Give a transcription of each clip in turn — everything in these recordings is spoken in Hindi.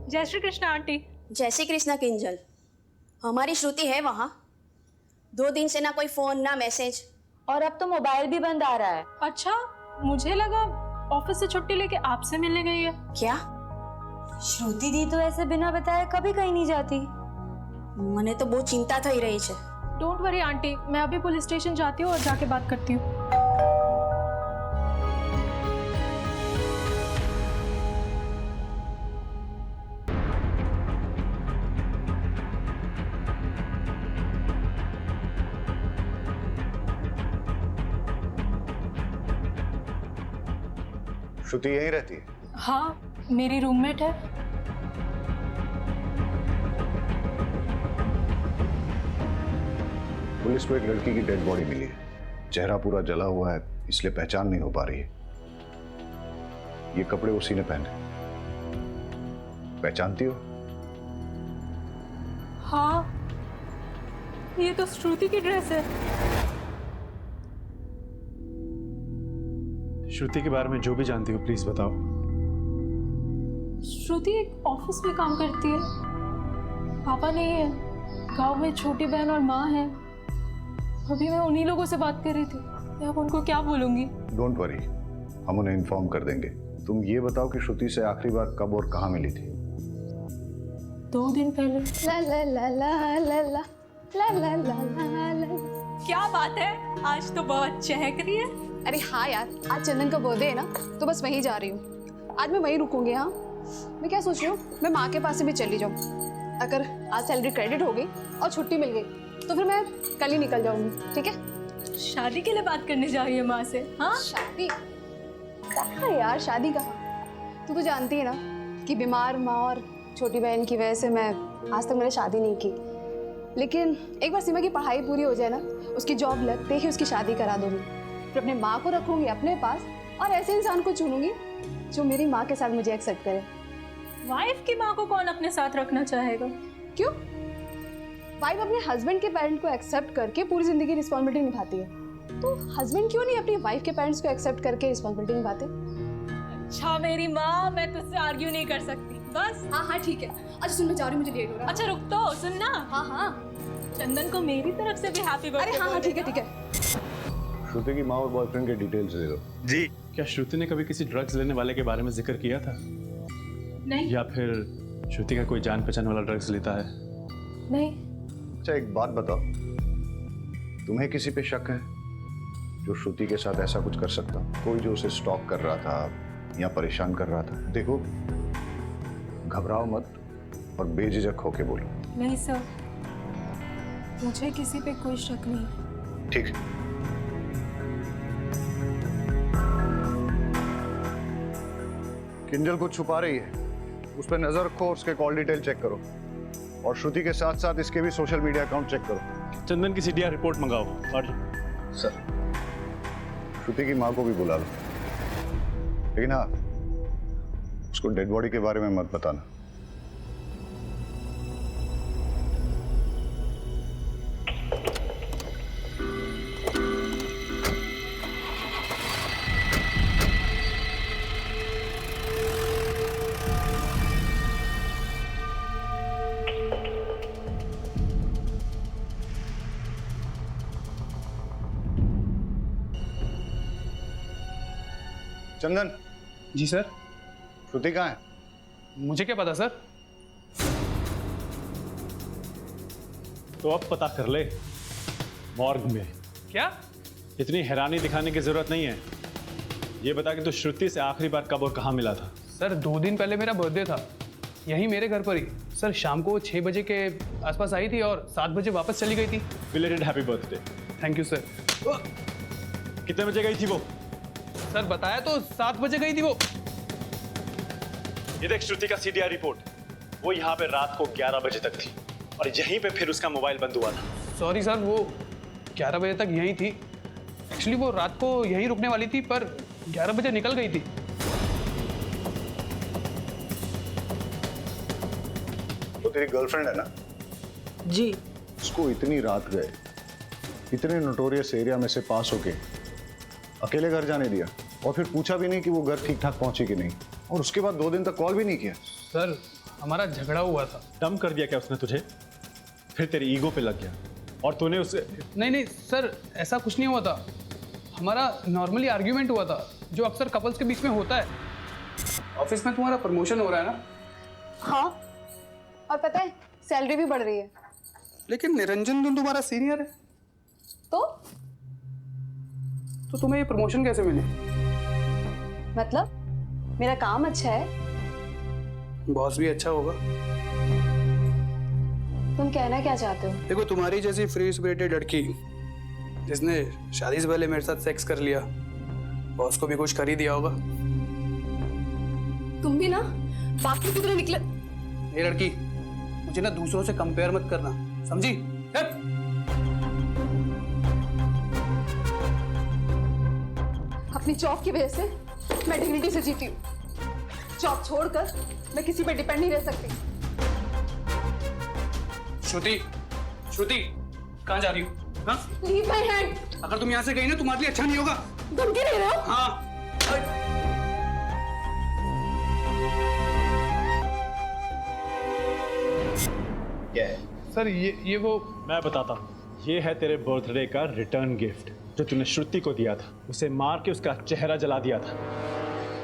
जय श्री कृष्ण आंटी। जय श्री कृष्ण किंजल। हमारी श्रुति है वहाँ। 2 दिन से ना कोई फोन ना मैसेज, और अब तो मोबाइल भी बंद आ रहा है। अच्छा, मुझे लगा ऑफिस से छुट्टी लेके आपसे मिलने गई है। क्या? श्रुति दी तो ऐसे बिना बताए कभी कहीं नहीं जाती। मने तो बहुत चिंता थई रही है। डोंट वरी आंटी, मैं अभी पुलिस स्टेशन जाती हूँ और जाके बात करती हूँ। श्रुति यहीं रहती है? हाँ, मेरी रूममेट है। पुलिस को एक लड़की की डेड बॉडी मिली है। चेहरा पूरा जला हुआ है, इसलिए पहचान नहीं हो पा रही है। ये कपड़े उसी ने पहने। पहचानती हो? हाँ, ये तो श्रुति की ड्रेस है। श्रुति के बारे में जो भी जानती हो प्लीज बताओ। श्रुति एक ऑफिस में काम करती है। पापा नहीं है, गांव में छोटी बहन और माँ है। अभी मैं उन्हीं लोगों से बात कर रही थी। मैं अब उनको क्या बोलूंगी? डोंट वरी, हम उन्हें इन्फॉर्म कर देंगे। तुम ये बताओ कि श्रुति से आखिरी बार कब और कहाँ मिली थी? 2 दिन पहले। ला ला ला ला ला ला ला ला ला ला। क्या बात है, आज तो बहुत चहक रही है। अरे हाँ यार, आज चंदन का बर्थडे है ना, तो बस वहीं जा रही हूँ। आज मैं वहीं रुकूंगी। हाँ, मैं क्या सोच रही हूँ, मैं माँ के पास से भी चली जाऊँ। अगर आज सैलरी क्रेडिट हो गई और छुट्टी मिल गई तो फिर मैं कल ही निकल जाऊंगी। ठीक है? शादी के लिए बात करने जा रही है माँ से? हाँ, शादी कहाँ यार, शादी कहाँ? तू तो जानती है ना कि बीमार माँ और छोटी बहन की वजह से मैं आज तक मैंने शादी नहीं की। लेकिन एक बार सीमा की पढ़ाई पूरी हो जाए ना, उसकी जॉब लगते ही उसकी शादी करा दूंगी। फिर अपने माँ को रखूंगी अपने पास और ऐसे इंसान को चुनूंगी जो मेरी माँ के साथ मुझे एक्सेप्ट करे। वाइफ की माँ को कौन अपने साथ रखना चाहेगा? क्यों? वाइफ अपने हस्बैंड के पेरेंट को एक्सेप्ट करके पूरी जिंदगी रिस्पॉन्सिबिलिटी निभाती है, तो हस्बैंड क्यों नहीं अपनी वाइफ के पेरेंट्स को एक्सेप्ट करके रिस्पॉन्सिबिलिटी निभाते? अच्छा मेरी माँ, मैं तुझसे आर्ग्यू नहीं कर सकती। बस। हाँ हाँ ठीक है। अच्छा सुन, मैं जा रही हूँ, मुझे लेट हो रहा है। अच्छा रुक तो, सुन ना। हाँ हाँ। चंदन को मेरी तरफ से भी हैप्पी बर्थडे। अरे हाँ हाँ ठीक है ठीक है। श्रुति की माँ और बॉयफ्रेंड के डिटेल्स दे दो। जी। क्या श्रुति ने कभी किसी ड्रग्स लेने वाले के बारे में जिक्र किया था? नहीं। या फिर श्रुति का कोई जान पहचान वाला ड्रग्स लेता है? नहीं। अच्छा एक बात बताओ, तुम्हें किसी पे शक है जो श्रुति के साथ ऐसा कुछ कर सकता? कोई जो उसे स्टॉक कर रहा था या परेशान कर रहा था? देखो, घबराओ मत और बेझिझक होके बोलो। नहीं सर, मुझे किसी पे कोई शक नहीं। ठीक है। किंजल को छुपा रही है, उस पर नजर रखो और उसके कॉल डिटेल चेक करो, और श्रुति के साथ साथ इसके भी सोशल मीडिया अकाउंट चेक करो। चंदन की सीडीआर रिपोर्ट मंगाओ। और सर, श्रुति की माँ को भी बुला लो, लेकिन हाँ, उसको डेड बॉडी के बारे में मत बताना। चंदन। जी सर। श्रुति कहाँ है? मुझे क्या पता सर। तो अब पता कर ले। मॉर्ग में। क्या? इतनी हैरानी दिखाने की जरूरत नहीं है। ये बता कि तू श्रुति से आखिरी बार कब और कहाँ मिला था? सर 2 दिन पहले मेरा बर्थडे था, यहीं मेरे घर पर ही। सर शाम को 6 बजे के आसपास आई थी और 7 बजे वापस चली गई थी। Belated happy birthday. Thank you sir. कितने बजे गई थी वो? सर बताया तो 7 बजे गई थी वो। ये देख श्रुति का सीडीआर रिपोर्ट, वो यहाँ पे रात को 11 बजे तक थी और यहीं पे फिर उसका मोबाइल बंद हुआ था। सॉरी सर, वो 11 बजे तक यहीं थी। एक्चुअली वो रात को यहीं रुकने वाली थी पर 11 बजे निकल गई थी। तो तेरी गर्लफ्रेंड है ना? जी। उसको इतनी रात गए, इतने नोटोरियस एरिया में से पास होके अकेले घर जाने दिया, और फिर पूछा भी नहीं कि वो घर ठीक ठाक पहुंची कि नहीं, और उसके बाद 2 दिन तक कॉल भी नहीं किया। सर हमारा झगड़ा हुआ था। दम कर दिया क्या उसने तुझे? फिर तेरी ईगो पे लग गया और तूने उसे। नहीं नहीं सर, ऐसा कुछ नहीं हुआ था। हमारा नॉर्मली आर्ग्यूमेंट हुआ था, जो अक्सर कपल्स के बीच में होता है। ऑफिस में तुम्हारा प्रमोशन हो रहा है ना? हाँ, और पता है सैलरी भी बढ़ रही है। लेकिन निरंजन तो तुम्हारा सीनियर है, तो तुम्हें ये प्रमोशन कैसे मिली? मतलब मेरा काम अच्छा है। बॉस भी अच्छा होगा। तुम कहना क्या चाहते हो? देखो, तुम्हारी जैसी फ्री स्पिरिटेड लड़की जिसने शादी से पहले मेरे साथ सेक्स कर लिया, बॉस को भी कुछ कर ही दिया होगा। तुम भी ना बाकी की तरह निकले। ये लड़की, मुझे ना दूसरों से कंपेयर मत करना, समझी? अपनी जॉब की वजह से मैं डिग्निटी से जीती हूँ। जॉब छोड़कर मैं किसी पे डिपेंड नहीं रह सकती। श्रुति, श्रुति, कहाँ जा रही हो? हाँ? Leave my hand. अगर तुम यहाँ से गई ना, तुम्हारे लिए अच्छा नहीं होगा। धमकी दे रहे हो? हाँ। क्या है? सर ये वो मैं बताता हूँ, ये है तेरे बर्थडे का रिटर्न गिफ्ट जो तूने श्रुति को दिया था। उसे मार के उसका चेहरा जला दिया था।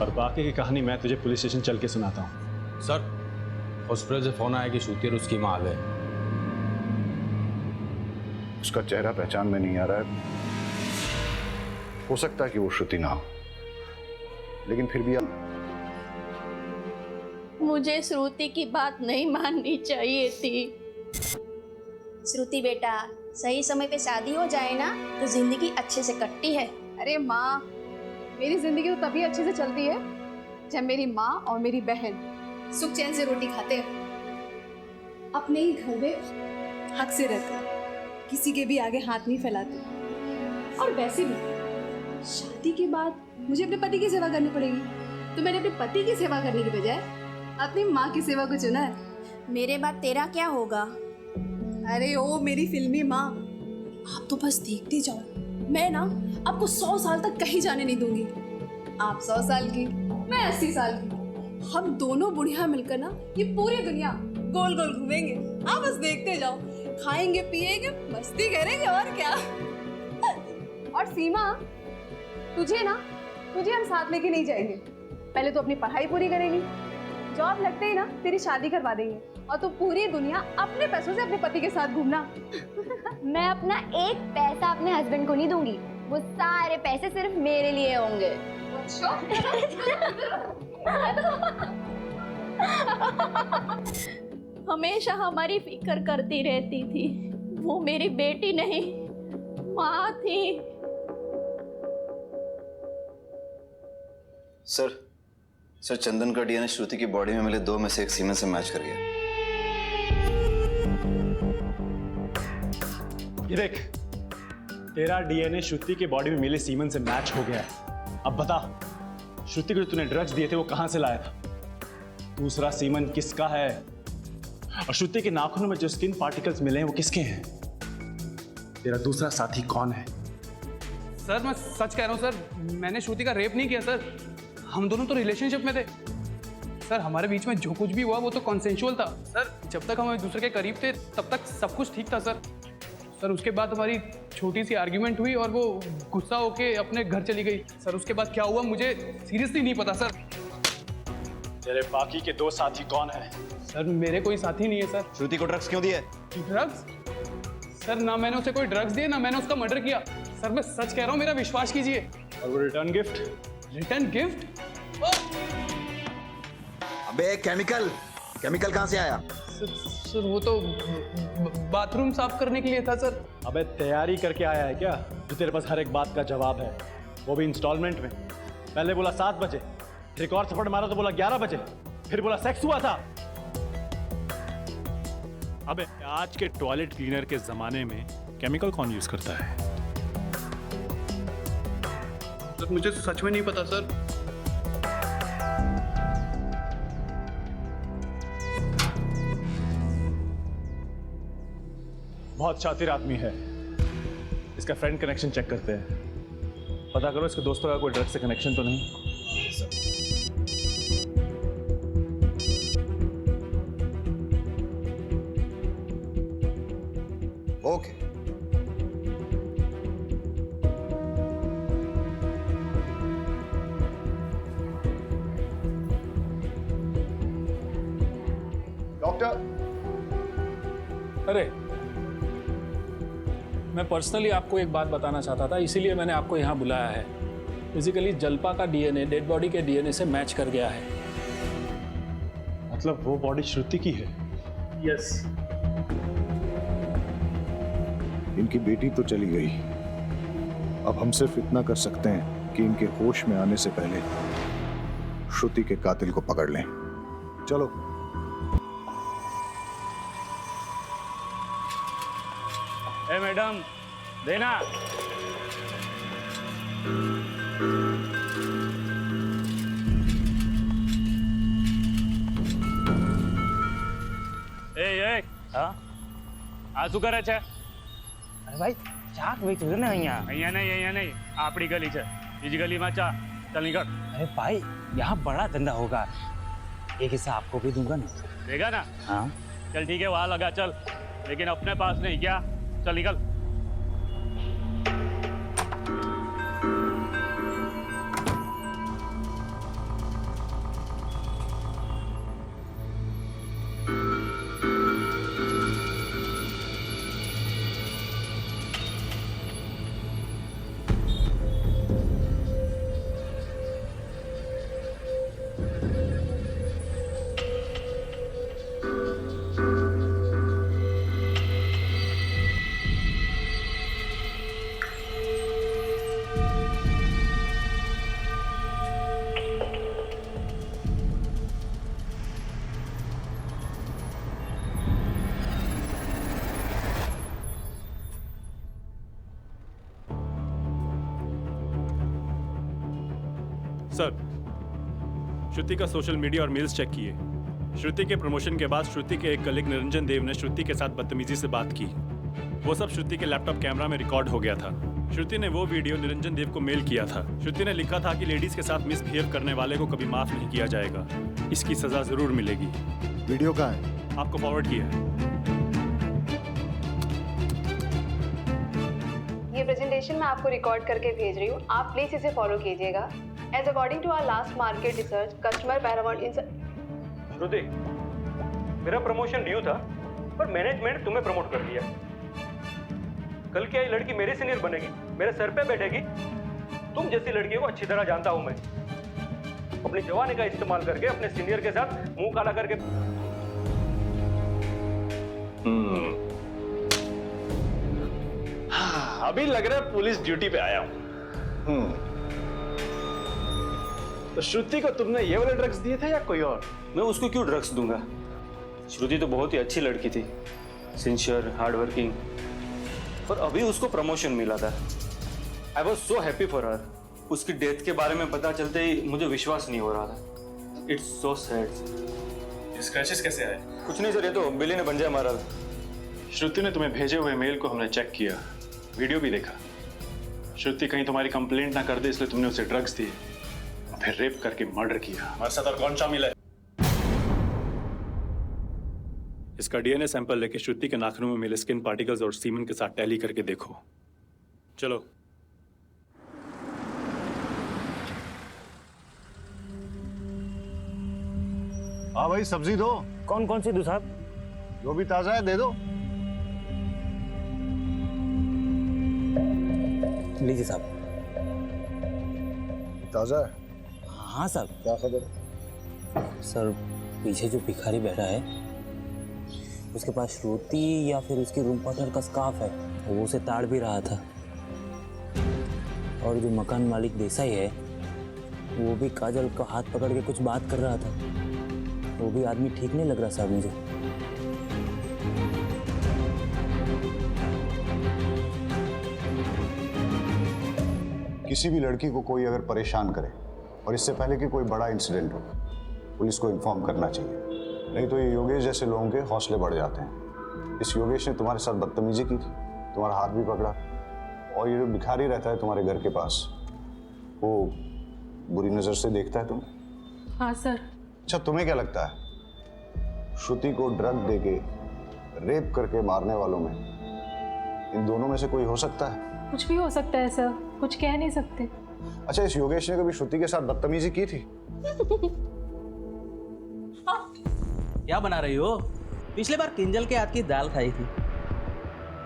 और बाकी की कहानी मैं तुझे पुलिस स्टेशन चल के सुनाता हूँ। सर, हॉस्पिटल से फोन आया कि श्रुति और उसकी माँ आ गए। उसका चेहरा पहचान में नहीं आ रहा है। हो सकता है कि वो श्रुति ना हो, लेकिन फिर भी मुझे श्रुति की बात नहीं माननी चाहिए थी। श्रुति बेटा, सही समय पे शादी हो जाए ना तो जिंदगी अच्छे से कटती है। अरे माँ, मेरी जिंदगी तो तभी अच्छे से चलती है जब मेरी माँ और मेरी बहन सुख चैन से रोटी खाते हैं, अपने ही घर में हक से रहते हैं, किसी के भी आगे हाथ नहीं फैलाते। और वैसे भी शादी के बाद मुझे अपने पति की सेवा करनी पड़ेगी, तो मैंने अपने पति की सेवा करने की बजाय अपनी माँ की सेवा को चुना है। मेरे बाद तेरा क्या होगा? अरे ओ मेरी फिल्मी माँ, आप तो बस देखते जाओ। मैं ना आपको 100 साल तक कहीं जाने नहीं दूंगी। आप 100 साल की, मैं 80 साल की। हम दोनों बुढ़िया मिलकर ना ये पूरी दुनिया गोल गोल घूमेंगे। आप बस देखते जाओ, खाएंगे पिएंगे मस्ती करेंगे, और क्या। और सीमा, तुझे हम साथ लेके नहीं जाएंगे। पहले तो अपनी पढ़ाई पूरी करेंगी, जॉब लगते ही ना तेरी शादी करवा देंगे, और तू पूरी दुनिया अपने पैसों से अपने पति के साथ घूमना। मैं अपना एक पैसा अपने हस्बैंड को नहीं दूंगी, वो सारे पैसे सिर्फ मेरे लिए होंगे। हमेशा हमारी फिक्र करती रहती थी। वो मेरी बेटी नहीं, माँ थी। सर चंदन का डीएनए श्रुति की बॉडी में मिले 2 में से एक सीमेन से मैच कर गया। ये देख, तेरा डीएनए श्रुति की बॉडी में मिले सीमन से मैच हो गया है। अब बता, श्रुति को जो तूने ड्रग्स दिए थे वो कहां से लाया था? दूसरा सीमन किसका है? और श्रुति के नाखूनों में जो स्किन पार्टिकल्स मिले हैं वो किसके हैं? तेरा दूसरा साथी कौन है? सर, मैं सच कह रहा हूँ सर, मैंने श्रुति का रेप नहीं किया सर। हम दोनों तो रिलेशनशिप में थे सर। हमारे बीच में जो कुछ भी हुआ वो तो कॉन्सेंशुअल था सर। जब तक हम एक दूसरे के करीब थे तब तक सब कुछ ठीक था सर। सर, उसके बाद हमारी छोटी सी आर्ग्यूमेंट हुई और वो गुस्सा होके अपने घर चली गई सर। उसके बाद क्या हुआ मुझे सीरियसली नहीं पता सर। तेरे बाकी के 2 साथी कौन है? सर, मेरे कोई साथी नहीं है सर। श्रुति को ड्रग्स क्यों दिए? ड्रग्स? सर, ना मैंने उसे कोई ड्रग्स दिए, ना मैंने उसका मर्डर किया सर। मैं सच कह रहा हूँ, मेरा विश्वास कीजिए। और वो रिटर्न गिफ्ट? Return gift? अबे केमिकल कहाँ से आया? सर, वो तो बाथरूम साफ करने के लिए था सर। अबे तैयारी करके आया है क्या जो तेरे पास हर एक बात का जवाब है, वो भी इंस्टॉलमेंट में? पहले बोला 7 बजे, फिर एक और थप्पड़ मारा तो बोला 11 बजे, फिर बोला सेक्स हुआ था। अबे आज के टॉयलेट क्लीनर के जमाने में केमिकल कौन यूज करता है? सर, मुझे सच में नहीं पता सर। बहुत शातिर आदमी है। इसका फ्रेंड कनेक्शन चेक करते हैं, पता करो इसके दोस्तों का कोई ड्रग्स से कनेक्शन तो नहीं। डॉक्टर। अरे, मैं पर्सनली आपको एक बात बताना चाहता था, इसीलिए मैंने आपको यहाँ बुलाया है। फिजिकली जल्पा का डीएनए डेड बॉडी के डीएनए से मैच कर गया है। मतलब वो बॉडी श्रुति की है? यस। इनकी बेटी तो चली गई, अब हम सिर्फ इतना कर सकते हैं कि इनके होश में आने से पहले श्रुति के कातिल को पकड़ लें। चलो। ए मैडम, देना। ए હા આ શું કરે છે? અરે ભાઈ ચાક વેચું છે ને અહીંયા અહીંયા નહીં, આપણી ગલી છે, બીજી ગલીમાં ચા, चल निकल। अरे भाई यहाँ बड़ा धंधा होगा, एक हिस्सा आपको भी दूंगा ना। देगा ना? हाँ चल ठीक है, वहां लगा चल, लेकिन अपने पास नहीं। क्या? चल निकल। सर, श्रुति का सोशल मीडिया और मेल्स चेक किए। श्रुति के प्रमोशन के बाद श्रुति के एक कलीग निरंजन देव ने श्रुति के साथ बदतमीजी से बात की। वो सब श्रुति के लैपटॉप कैमरा में रिकॉर्ड हो गया था। श्रुति ने वो वीडियो निरंजन देव को मेल किया था। श्रुति ने लिखा था कि लेडीज के साथ मिसबिहेव करने वाले को कभी माफ नहीं किया जाएगा, इसकी सजा जरूर मिलेगी। वीडियो कहाँ है? आपको फॉरवर्ड किया है। ये प्रेजेंटेशन मैं आपको रिकॉर्ड करके भेज रही हूँ, आप प्लीज इसे फॉलो कीजिएगा। As according to our last market research, customer paramount in Shruti, मेरा प्रमोशन ड्यू था पर मैनेजमेंट तुम्हें प्रमोट कर दिया। कल क्या ये लड़की मेरे सीनियर बनेगी, मेरे सर पे बैठेगी? तुम जैसी लड़की को अच्छी तरह जानता हूं मैं। अपनी जवानी का इस्तेमाल करके अपने सीनियर के साथ मुंह काला करके। हाँ, अभी लग रहा है पुलिस ड्यूटी पे आया हूं। तो श्रुति को तुमने ये वाले ड्रग्स दिए थे या कोई और? मैं उसको क्यों ड्रग्स दूंगा? श्रुति तो बहुत ही अच्छी लड़की थी, सिंसियर, हार्ड वर्किंग, पर अभी उसको प्रमोशन मिला था। I was so happy for her. उसकी डेथ के बारे में पता चलते ही मुझे विश्वास नहीं हो रहा था। It's so sad. स्क्रैचेस कैसे आए? कुछ नहीं सर, ये तो बिल्ली ने पंजा मारा था। श्रुति ने तुम्हें भेजे हुए मेल को हमने चेक किया, वीडियो भी देखा। श्रुति कहीं तुम्हारी कंप्लेंट ना कर दे इसलिए तुमने उसे ड्रग्स दिए, फिर रेप करके मर्डर किया। हमारे साथ और कौन शामिल है? इसका डीएनए सैंपल लेके श्रुति के नाखूनों में मिले स्किन पार्टिकल्स और सीमन के साथ टैली करके देखो। चलो। हाँ भाई, सब्जी दो। कौन कौन सी दूँ साहब? जो भी ताजा है दे दो। लीजिए साहब। ताजा है? हाँ साहब। क्या खबर? सर, पीछे जो भिखारी बैठा है उसके पास श्रुति या फिर उसकी रूम पार्टनर का स्कार्फ है, वो उसे ताड़ भी रहा था। और जो मकान मालिक देसाई है वो भी काजल का हाथ पकड़ के कुछ बात कर रहा था। वो भी आदमी ठीक नहीं लग रहा साहब मुझे। किसी भी लड़की को कोई अगर परेशान करे और इससे पहले कि कोई बड़ा इंसिडेंट हो, पुलिस को इन्फॉर्म करना चाहिए, नहीं तो ये योगेश जैसे लोगों के हौसले बढ़ जाते हैं। इस योगेश ने तुम्हारे साथ बदतमीजी की थी, तुम्हारा हाथ भी पकड़ा, और ये जो भिखारी रहता है तुम्हारे घर के पास, वो बुरी नज़र से देखता है तुम्हें। हाँ सर। अच्छा, तुम्हें क्या लगता है श्रुति को ड्रग देके रेप करके मारने वालों में इन दोनों में से कोई हो सकता है? कुछ भी हो सकता है सर, कुछ कह नहीं सकते। अच्छा, इस योगेश ने कभी श्रुति के साथ बदतमीजी की थी? क्या बना रही हो? पिछले बार किंजल के हाथ की दाल खाई थी,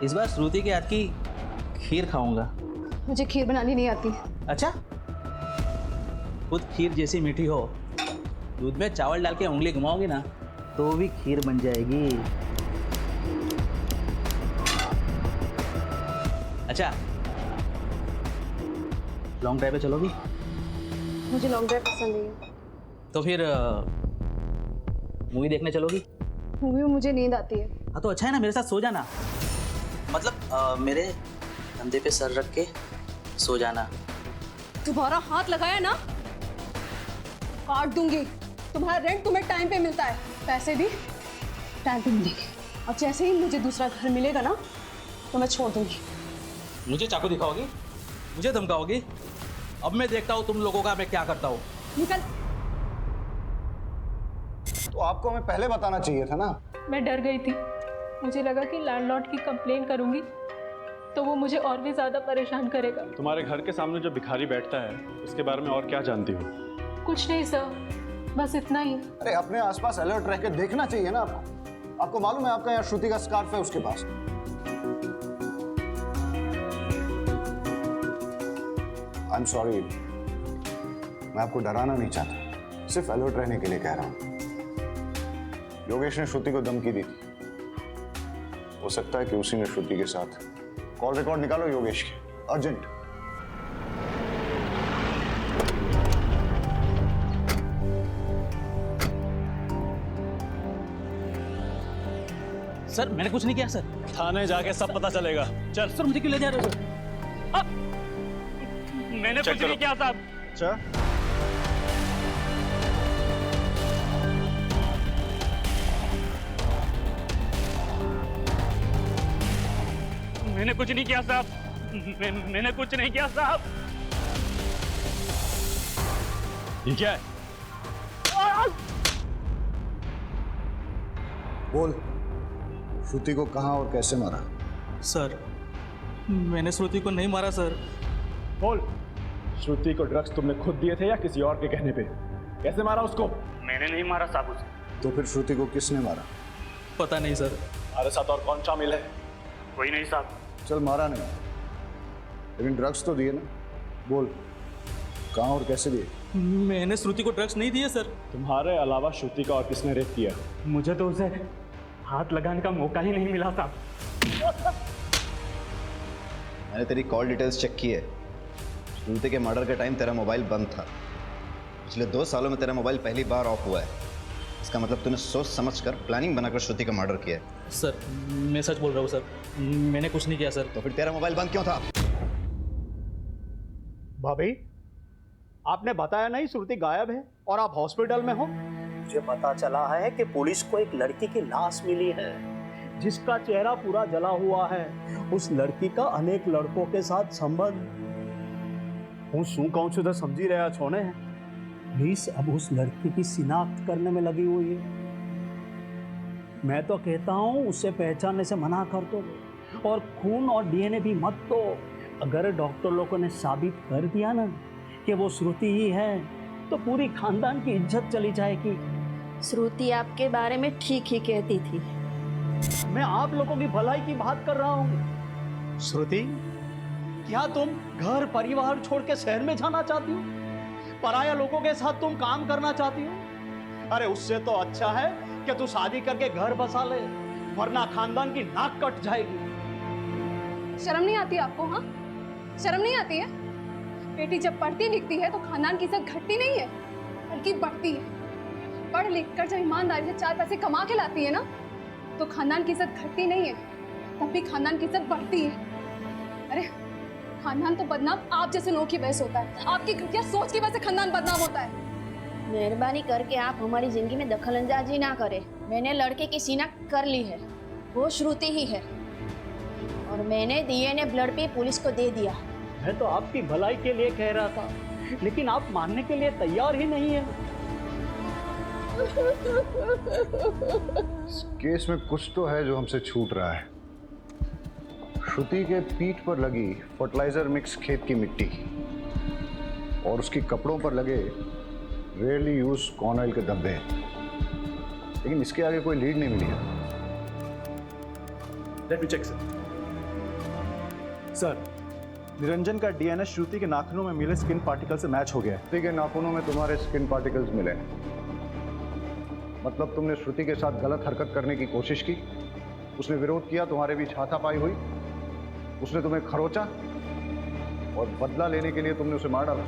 इस बार श्रुति के हाथ की खीर खाऊंगा। मुझे खीर बनानी नहीं आती। अच्छा, खुद खीर जैसी मीठी हो, दूध में चावल डाल के उंगली घुमाओगी ना तो भी खीर बन जाएगी। अच्छा, लॉन्ग ड्राइव पे चलोगी? मुझे लॉन्ग ड्राइव पसंद नहीं है। तो फिर मूवी देखने चलोगी? मूवी में मुझे नींद आती है। हाँ तो अच्छा है ना, मेरे साथ सो जाना। मतलब मेरे कंधे पे सर रख के सो जाना। तुम्हारा हाथ लगाया ना काट दूंगी। तुम्हारा रेंट तुम्हें टाइम पे मिलता है, पैसे भी टाइम पे मिलेंगे। और जैसे ही मुझे दूसरा घर मिलेगा ना तो मैं छोड़ दूंगी। मुझे चाकू दिखाओगी? मुझे धमकाओगी? अब मैं देखता हूँ तुम लोगों का मैं क्या करता हूँ। निकल। तो आपको हमें पहले बताना चाहिए था ना। मैं डर गई थी, मुझे लगा कि लैंडलॉर्ड की कंप्लेन करूंगी तो वो मुझे और भी ज़्यादा परेशान करेगा। तुम्हारे घर के सामने जो भिखारी बैठता है उसके बारे में और क्या जानती हो? कुछ नहीं सर, बस इतना ही। अरे अपने आसपास अलर्ट रह के देखना चाहिए ना आपको। आपको मालूम है आपका यहाँ श्रुति का स्कार्फ है उसके पास। आई एम सॉरी, मैं आपको डराना नहीं चाहता, सिर्फ अलर्ट रहने के लिए कह रहा हूँ। योगेश ने श्रुति को धमकी दी थी, हो सकता है कि उसी ने श्रुति के साथ। कॉल रिकॉर्ड निकालो योगेश की, अर्जेंट। सर मैंने कुछ नहीं किया सर। थाने जाके सब पता चलेगा। चल। सर मुझे क्यों ले जा रहे हो सर? मैंने कुछ नहीं किया साहब। अच्छा, मैंने कुछ नहीं किया साहब। मैंने कुछ नहीं किया साहब। ये क्या है? बोल, श्रुति को कहाँ और कैसे मारा? सर मैंने श्रुति को नहीं मारा सर। बोल, श्रुति को ड्रग्स तुमने खुद दिए थे या किसी और के कहने पे? कैसे मारा उसको? मैंने नहीं मारा साहब उसे। तो फिर श्रुति को किसने मारा? पता नहीं सर। हमारे साथ और कौन शामिल है? कोई नहीं साहब। चल मारा नहीं, लेकिन ड्रग्स तो दिए ना। बोल, कहाँ और कैसे दिए? मैंने श्रुति को ड्रग्स नहीं दिए सर। तुम्हारे अलावा श्रुति का और किसने रेप किया? मुझे तो उसे हाथ लगाने का मौका ही नहीं मिला साहब। मैंने तेरी कॉल डिटेल्स चेक की है। श्रुति के मर्डर के टाइम तेरा मोबाइल बंद था। पिछले 2 सालों में तेरा मोबाइल पहली बार ऑफ हुआ है। इसका मतलब तूने सोच समझकर प्लानिंग बनाकर श्रुति का मर्डर किया है। सर मैं सच बोल रहा हूँ सर, मैंने कुछ नहीं किया सर। तो फिर तेरा मोबाइल बंद क्यों था? भाभी, आपने बताया नहीं श्रुति गायब है और आप हॉस्पिटल में हो। मुझे पता चला है कि पुलिस को एक लड़की की लाश मिली है जिसका चेहरा पूरा जला हुआ है। उस लड़की का अनेक लड़कों के साथ संबंध। હું શું કહું છું તો સમજી રહ્યા છો ને? पुलिस अब उस लड़की की शिनाख्त करने में लगी हुई है। मैं तो कहता हूँ उसे पहचानने से मना कर दो और खून और डीएनए भी मत दो। अगर डॉक्टर लोगों ने साबित कर दिया ना कि वो श्रुति ही है तो पूरी खानदान की इज्जत चली जाएगी। श्रुति आपके बारे में ठीक ही कहती थी। मैं आप लोगों की भलाई की बात कर रहा हूँ। श्रुति, क्या तुम घर परिवार छोड़ के शहर में जाना चाहती हो? पराया लोगों के साथ तुम काम करना चाहती हो? अरे उससे तो अच्छा है कि तू शादी करके घर बसा ले, वरना खानदान की नाक कट जाएगी। शर्म नहीं आती आपको? हाँ, शर्म नहीं आती है? बेटी जब पढ़ती लिखती है तो खानदान की इज्जत घटती नहीं है बल्कि बढ़ती है। पढ़ लिख कर जब ईमानदारी से 4 पैसे कमा के लाती है ना तो खानदान की इज्जत घटती नहीं है, तब भी खानदान की इज्जत बढ़ती है। अरे खानदान तो बदनाम आप जैसे लोगों की वजह से होता है। आपकी घटिया सोच की वजह से खानदान बदनाम होता है। मेहरबानी करके आप हमारी जिंदगी में दखलंदाजी ना करें। मैंने लड़के की शिनाख्त कर ली है, वो श्रुति ही है और मैंने डीएनए ब्लड भी पुलिस को दे दिया। मैं तो आपकी भलाई के लिए कह रहा था, लेकिन आप मानने के लिए तैयार ही नहीं है। इस केस में कुछ तो है जो हमसे छूट रहा है। श्रुति के पीठ पर लगी फर्टिलाइजर मिक्स खेत की मिट्टी और उसके कपड़ों पर लगे रेयरली यूज कॉर्न ऑयल के धब्बे, लेकिन इसके आगे कोई लीड नहीं मिली है। Let me check sir. Sir, Niranjan का डीएनए श्रुति के नाखूनों में मिले स्किन पार्टिकल से मैच हो गया है। श्रुति के नाखूनों में तुम्हारे स्किन पार्टिकल्स मिले हैं। मतलब तुमने श्रुति के साथ गलत हरकत करने की कोशिश की, उसने विरोध किया, तुम्हारे बीच हाथापाई हुई, उसने तुम्हें खरोचा और बदला लेने के लिए तुमने उसे मार डाला।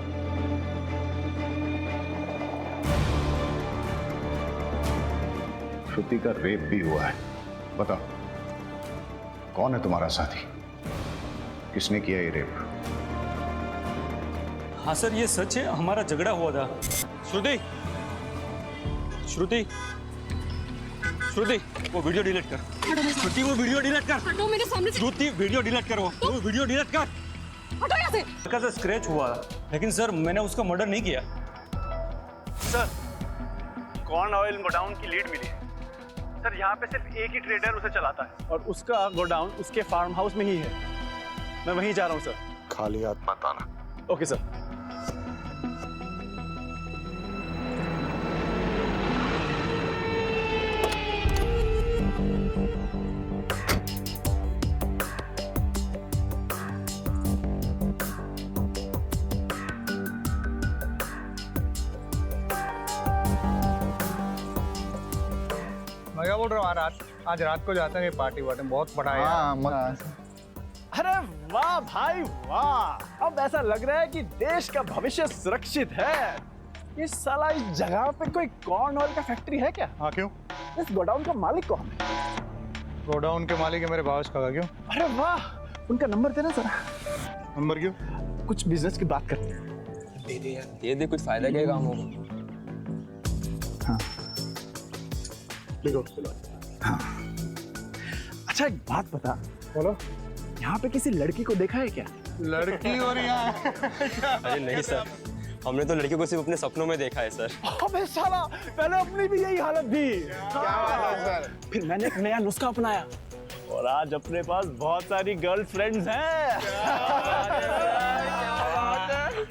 श्रुति का रेप भी हुआ है। बताओ, कौन है तुम्हारा साथी? किसने किया ये रेप? हाँ सर, ये सच है, हमारा झगड़ा हुआ था। श्रुति, श्रुति, श्रुति, वो वीडियो डिलीट कर। श्रुति, वो वीडियो डिलीट कर। हटो मेरे सामने से। श्रुति, वीडियो डिलीट करो। वो वीडियो डिलीट कर। हटो यहाँ से। हल्का सा स्क्रैच हुआ, लेकिन सर मैंने उसका मर्डर नहीं किया। सर, कॉर्न ऑयल गोडाउन की लीड मिली है। सर, यहाँ पे सिर्फ एक ही ट्रेडर उसे चलाता है और उसका गोडाउन उसके फार्म हाउस में ही है। मैं वहीं जा रहा हूँ सर। खाली हाथ मत आना। Okay sir. मैं क्या बोल रहा हूँ, आज रात को जाते हैं पार्टी वार्टी, बहुत बड़ा है। हाँ, अरे वाह भाई वाह, अब ऐसा लग रहा है कि देश का भविष्य सुरक्षित है। इस साला इस जगह पे कोई कॉर्न ऑयल का फैक्ट्री है क्या? हाँ, क्यों? इस गोडाउन का मालिक कौन है? गोडाउन के मालिक है मेरे बाबा का। क्यों? अरे वाह, उनका नंबर देना जरा। नंबर क्यों? कुछ बिजनेस की बात करते हैं। दे दे यार, दे दे, कुछ फायदा क्या काम होगा। हाँ, देखो। हाँ। अच्छा, एक बात बता। बोलो। यहाँ पे किसी लड़की को देखा है क्या? लड़की और यहाँ? अरे नहीं सर, हमने तो लड़की को सिर्फ अपने सपनों में देखा है सर। अबे साला, पहले अपनी भी यही हालत थी। क्या बात है सर? फिर मैंने एक नया नुस्खा अपनाया और आज अपने पास बहुत सारी गर्लफ्रेंड्स हैं।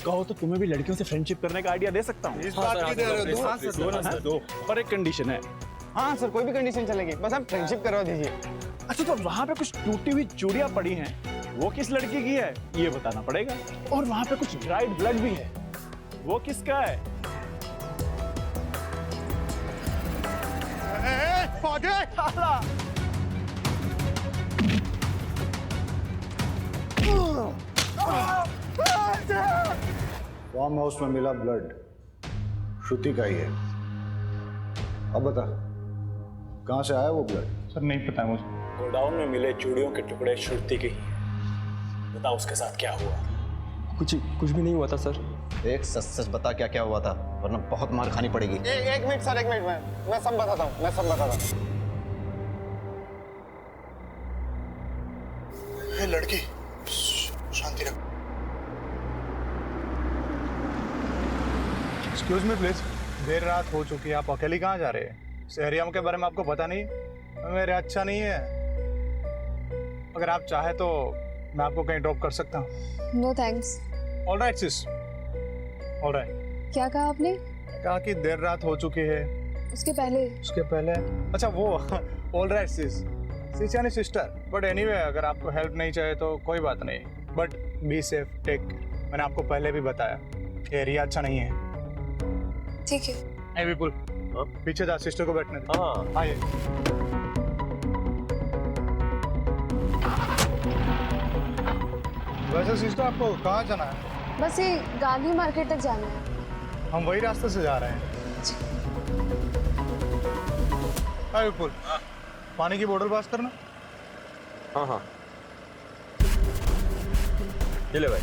कहो तो तुम्हें भी लड़कियों से फ्रेंडशिप करने का आइडिया दे सकता हूँ। इस बात की दे रहे हो? दो, पर एक कंडीशन है। हाँ सर, कोई भी कंडीशन चलेगी, बस आप फ्रेंडशिप करवा दीजिए। अच्छा, तो वहाँ पे कुछ टूटी हुई चूड़ियाँ पड़ी हैं, वो किस लड़की की है ये बताना पड़ेगा। और वहाँ पे कुछ ड्राइड ब्लड भी है, वो किसका है? फार्म हाउस में मिला ब्लड श्रुति का ही है। अब बता, कहाँ से आया वो ब्लड? सर नहीं पता मुझे। गोडाउन में मिले चूड़ियों के टुकड़े श्रुति के ही। बताओ उसके साथ क्या हुआ? कुछ भी नहीं हुआ था सर। एक सच सच बता क्या क्या हुआ था, वरना बहुत मार खानी पड़ेगी। एक मिनट सर, एक मिनट, मैं सब बताता हूँ, मैं सब बताता हूँ। ये लड़की, शांति रख। एक्सक्यूज मी प्लीज, देर रात हो चुकी है, आप अकेली कहाँ जा रहे हैं? इस एरिया के बारे में आपको पता नहीं? मेरे अच्छा नहीं है। अगर आप चाहे तो मैं आपको कहीं ड्रॉप कर सकता हूँ। No thanks. Alright sis, alright. क्या कहा आपने? कहा कि देर रात हो चुकी है। उसके पहले? उसके पहले? अच्छा वो ऑलराइट सिस, सिस यानी सिस्टर। बट एनीवे, अगर आपको हेल्प नहीं चाहिए तो कोई बात नहीं, बट बी सेफ, टेक। मैंने आपको पहले भी बताया, एरिया अच्छा नहीं है। ठीक है। ए विपुल, पीछे जा, सिस्टर को बैठने दे। हाँ, आइए। वैसे सिस्टर, आपको कहाँ जाना है? बस ये गांधी मार्केट तक जाना है। हम वही रास्ते से जा रहे हैं। हाँ विपुल, पानी की बोतल पास करना। हाँ हाँ, ये ले भाई।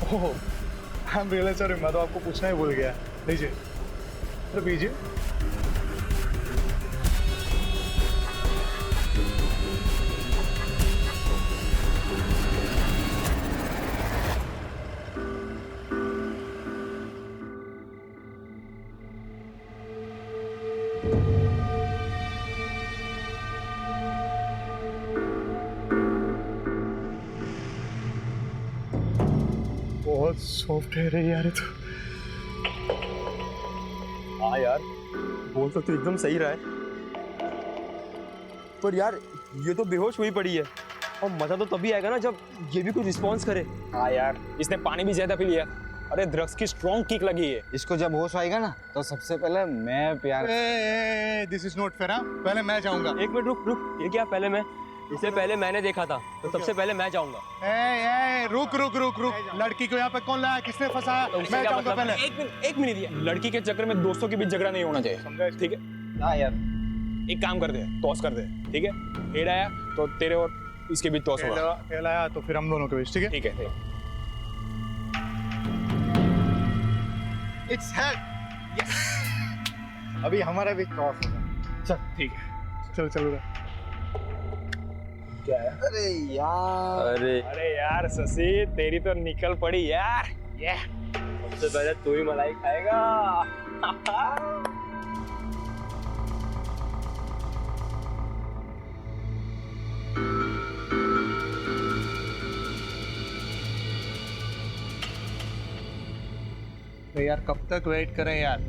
ओह, आई एम रियली सॉरी, मैं तो आपको पूछना ही भूल गया। लीजिए, अरे पीजिए। बहुत सॉफ्ट है रे यार। तो हाँ यार, बोल तो तू एकदम सही रहा है, पर यार ये तो बेहोश हुई पड़ी है और मजा तो तभी आएगा ना जब ये भी कोई रिस्पॉन्स करे। हाँ यार, इसने पानी भी ज्यादा पी लिया। अरे ड्रग्स की स्ट्रॉन्ग किक लगी है। इसको जब होश आएगा ना तो सबसे पहले मैं प्यार। This is not fair. पहले मैं जाऊंगा। एक मिनट रुक, ये क्या पहले मैं? इससे पहले मैंने देखा था तो सबसे पहले मैं जाऊंगा। रुक रुक रुक रुक, लड़की को यहाँ पे कौन लाया, किसने फंसाया? मैं जाऊंगा पहले। एक मिनट यार, लड़की के चक्कर में दोस्तों के बीच झगड़ा नहीं होना चाहिए, ठीक है? हाँ यार, एक काम कर दे, टॉस कर दे, ठीक है? हेड आया तो तेरे और इसके बीच टॉस होगा। हेड आया तो फिर हम दोनों के बीच, ठीक है? ठीक है। Its head. यस, अभी हमारा भी टॉस होगा। चल ठीक है, चल चल। क्या है? अरे यार शशि, तेरी तो निकल पड़ी यार। ये सबसे पहले तू ही मलाई खाएगा। यार कब तक वेट करें यार,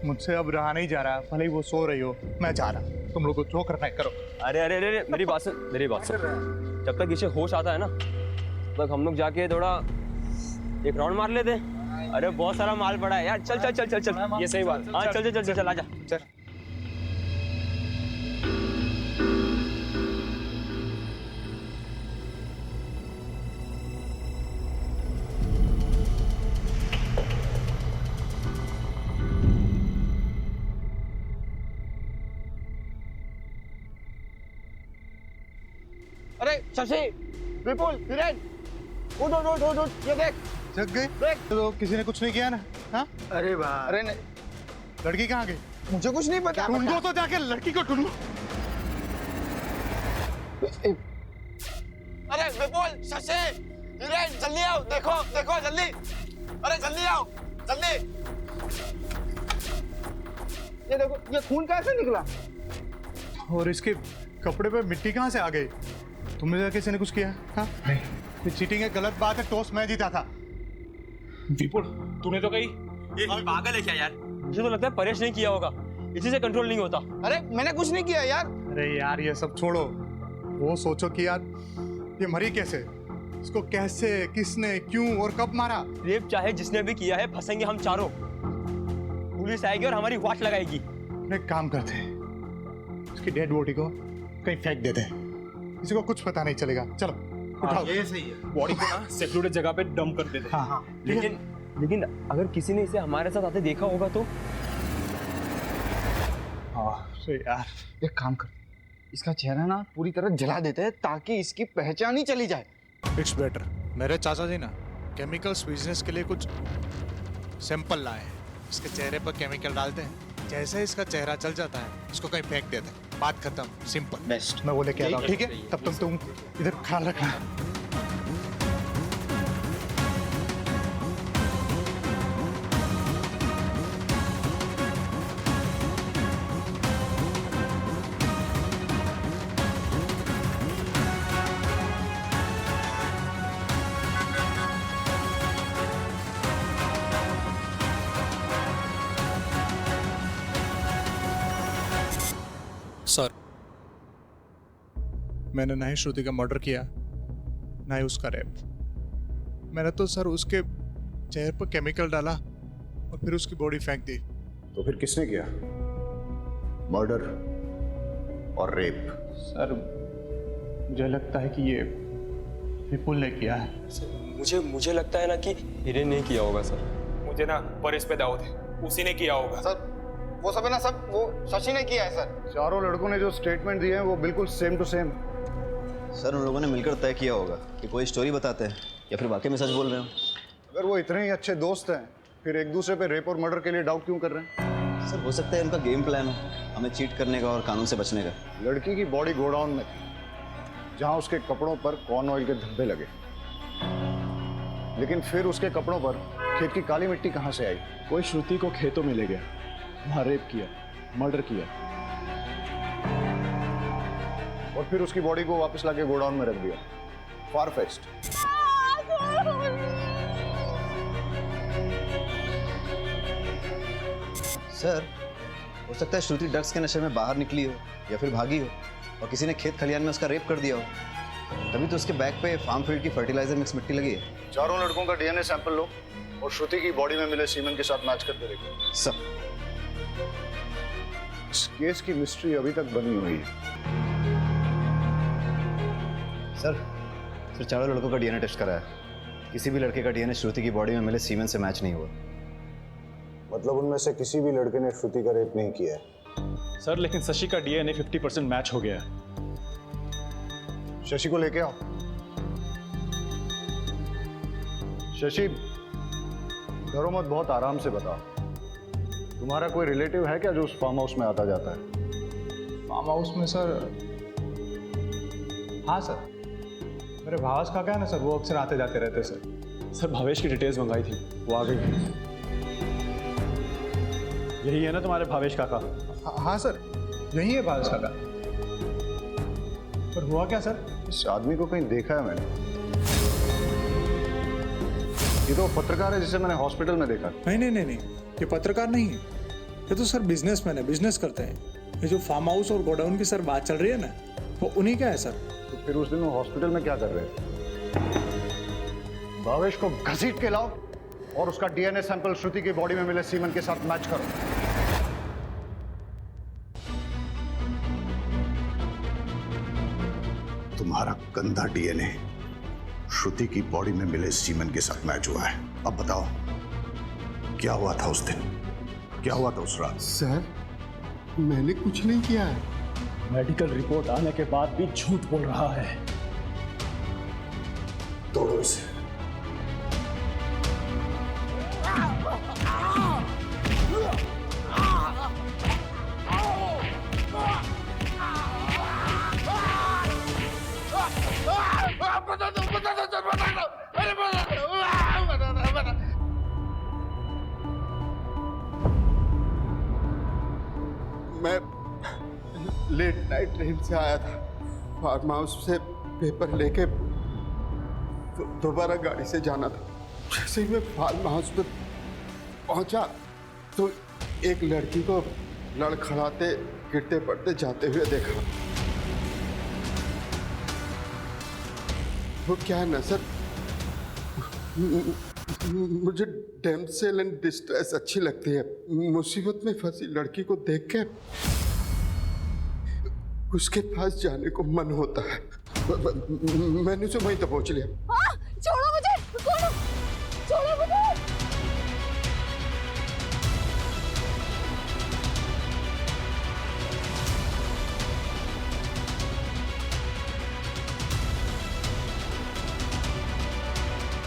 मुझसे अब रहा नहीं जा रहा। भले ही वो सो रही हो, मैं जा रहा। तुम लोग को जो करना है करो। अरे अरे अरे मेरी बात सुन। जब तक इसे होश आता है ना तब तक हम लोग जाके थोड़ा एक राउंड मार लेते हैं। अरे बहुत सारा माल पड़ा है यार। चल चल चल चल चल, ये सही बात। हाँ चल चल चल चल, आजा चल। अरे शशि, विपुल, वीरेन, उठ उठ उठ उठ उठ, ये देख। जग गए? देख तो किसी ने कुछ नहीं किया ना? हाँ? अरे भाई, अरे नहीं, लड़की कहाँ गई? मुझे कुछ नहीं पता। ढूंढो तो जाके लड़की को ढूंढो। अरे विपुल, शशि, वीरेन, जल्दी आओ, देखो देखो जल्दी। अरे जल्दी आओ, जल्दी। ये देखो, ये खून कैसे निकला? और इसके कपड़े पे मिट्टी कहाँ से आ गई? तुमने किसी ने कुछ किया? हाँ? नहीं, ये चीटिंग है, गलत बात है। टॉस मैं जीता था। विपुल, तूने तो कही। ये पागल है क्या यार? मुझे तो लगता है परेश नहीं किया होगा, इसी से कंट्रोल नहीं होता। अरे मैंने कुछ नहीं किया यार। अरे यार ये सब छोड़ो, वो सोचो कि यार ये मरी कैसे, इसको कैसे, किसने, क्यों और कब मारा? रेप चाहे जिसने भी किया है, फंसेंगे हम चारों। पुलिस आएगी और हमारी वाट लगाएगी। एक काम करते हैं, इसकी डेड बॉडी को कहीं फेंक देते हैं, किसी को कुछ पता नहीं चलेगा। चलो उठाओ। ये सही है। बॉडी को ना सिक्योरिटी जगह पे डंप कर देते। हाँ हाँ। लेकिन अगर किसी ने इसे हमारे साथ आते देखा होगा तो? हाँ यार, एक काम कर, इसका चेहरा ना पूरी तरह जला देते हैं ताकि इसकी पहचान ही चली जाए। It's better. मेरे चाचा जी ना केमिकल्स बिजनेस के लिए कुछ सैंपल लाए हैं। इसके चेहरे पर केमिकल डालते हैं, जैसे इसका चेहरा चल जाता है इसको कहीं फेंक देते हैं। बात खत्म, सिंपल। बेस्ट। मैं वो लेके आता हूँ, ठीक है? तब तुम इधर ख्याल रखना। सर, मैंने ना ही श्रुति का मर्डर किया, ना ही उसका रेप। मैंने तो सर उसके चेहरे पर केमिकल डाला और फिर उसकी बॉडी फेंक दी। तो फिर किसने किया? मर्डर और रेप? सर मुझे लगता है कि ये विपुल ने किया है। मुझे लगता है ना कि हीरे ने किया होगा सर। मुझे ना परेश पे दाऊद है, उसी ने किया होगा। सर वो सब है ना, सब वो शशि ने किया है सर। चारों लड़कों ने जो स्टेटमेंट दिए हैं वो बिल्कुल सेम टू सेम। सर उन लोगों ने मिलकर तय किया होगा कि कोई स्टोरी बताते हैं या फिर वाकई में सच बोल रहे हो। अगर वो इतने ही अच्छे दोस्त हैं फिर एक दूसरे पे रेप और मर्डर के लिए डाउट क्यों कर रहे हैं? सर हो सकता है इनका गेम प्लान हो, हमें चीट करने का और कानून से बचने का। लड़की की बॉडी गोडाउन में थी जहां उसके कपड़ों पर कॉर्न ऑयल के धब्बे लगे, लेकिन फिर उसके कपड़ों पर खेत की काली मिट्टी कहां से आई? कोई श्रुति को खेतों में ले गया, वहां रेप किया, मर्डर किया और फिर उसकी बॉडी को वापस लाके गोडाउन में रख दिया। फार-फेच्ड। सर हो सकता है श्रुति ड्रग्स के नशे में बाहर निकली हो या फिर भागी हो और किसी ने खेत खलियान में उसका रेप कर दिया हो। तभी तो उसके बैग पे फार्म फील्ड की फर्टिलाइजर मिक्स मिट्टी लगी है। चारों लड़कों का डीएनए सैंपल लो और श्रुति की बॉडी में मिले सीमेंट के साथ मैच करके देखो। सब इस केस की मिस्ट्री अभी तक बनी हुई है। सर चारों लड़कों का डीएनए टेस्ट कराया, किसी भी लड़के का डीएनए श्रुति की बॉडी में मिले सीमेन से मैच नहीं हुआ। मतलब उनमें से किसी भी लड़के ने श्रुति का रेप नहीं किया है। सर लेकिन शशि का डीएनए 50% मैच हो गया है। शशि को लेके आओ। शशि, डरो मत, बहुत आराम से बताओ। तुम्हारा कोई रिलेटिव है क्या जो उस फार्म हाउस में आता जाता है? फार्म हाउस में सर, हाँ सर, मेरे भावेश काका है ना सर, वो अक्सर आते जाते रहते सर। सर भावेश की डिटेल्स मंगाई थी, वो आ गई। यही है ना तुम्हारे भावेश काका? हाँ सर, यही है भावेश काका। पर हुआ क्या सर? इस आदमी को कहीं देखा है मैंने। ये तो पत्रकार है जिसे मैंने हॉस्पिटल में देखा। नहीं, ये पत्रकार नहीं है, ये तो सर बिजनेसमैन है, बिजनेस करते हैं। ये जो फार्म हाउस और गोडाउन की सर बात चल रही है ना, वो उन्हीं का है सर। तो फिर उस दिन वो हॉस्पिटल में क्या कर रहे थे? भावेश को घसीट के लाओ और उसका डीएनए सैंपल श्रुति की बॉडी में मिले सीमेंट के साथ मैच करो। तुम्हारा गंदा डीएनए श्रुति की बॉडी में मिले सीमेंट के साथ मैच हुआ है। अब बताओ क्या हुआ था उस दिन, क्या हुआ था उस रात? सर मैंने कुछ नहीं किया है। मेडिकल रिपोर्ट आने के बाद भी झूठ बोल रहा है। तोड़ो इसे। मैं लेट नाइट ट्रेन से आया था, फार्म हाउस से पेपर लेके दोबारा गाड़ी से जाना था। जैसे ही मैं फार्म हाउस पे पहुंचा तो एक लड़की को लड़खड़ाते गिरते पड़ते जाते हुए देखा। वो क्या है ना सर, मुझे डैमसेल एंड डिस्ट्रेस अच्छी लगती है। मुसीबत में फंसी लड़की को देख के उसके पास जाने को मन होता है। मैंने उसे वहीं तक पहुंच लिया। छोड़ो मुझे, छोड़ो मुझे।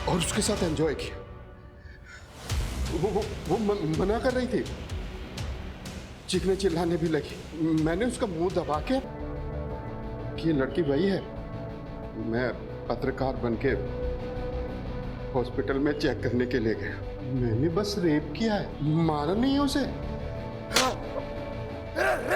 और उसके साथ एंजॉय किया। वो मना कर रही थी, चीखने चिल्लाने भी लगी। मैंने उसका मुंह दबा के कि ये लड़की वही है, मैं पत्रकार बनके हॉस्पिटल में चेक करने के लिए गया। मैंने बस रेप किया है, मारा नहीं है उसे। रेप